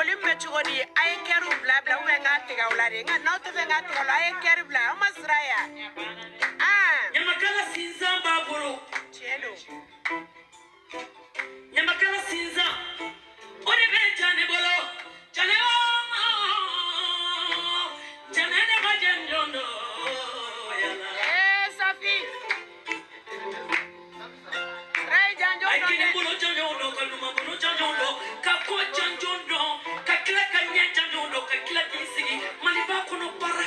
boli me chugodi ay keru bla bla we ngati ga ulare nga no te ngati ga ay keru bla o masraya nyamakala sinza baburo chelo nyamakala sinza ore benjane bolo jane ne bajendondo yala safi rai janjo ay kine bolo janjondo kanuma bolo janjondo kako janjondo kakila kanya janjondo kakila kisigi maliba kono para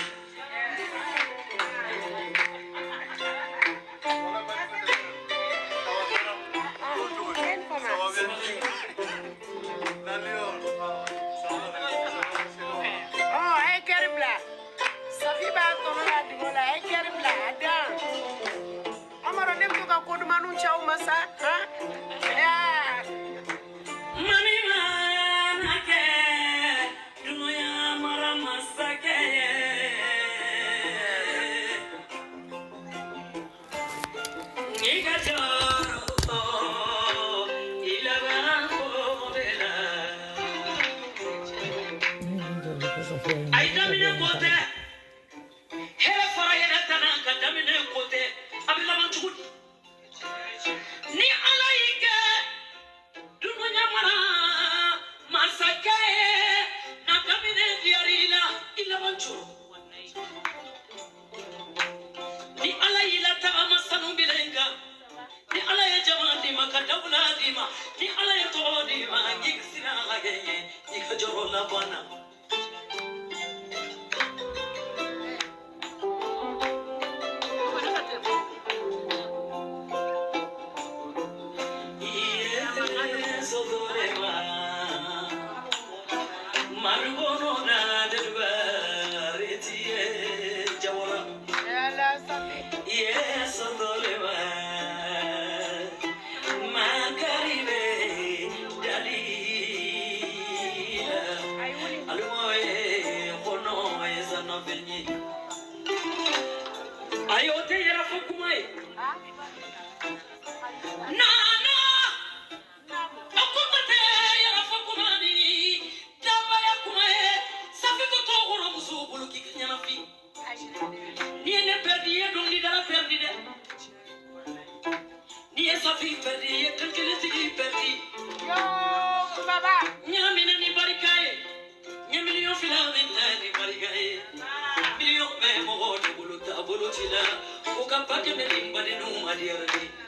ayote yara fokumai nana akumate yara fokumani daba ya kumae safito to oro musu buluki nyana fi ni ne perdi ye dum ni dara perdi de ni safi perdi ye kankele tigi perdi yo baba nyamina ni barikaye nyamilion filamenta ni barikaye million me mo bolo ta bolo tila o kapake me limbade no adiarani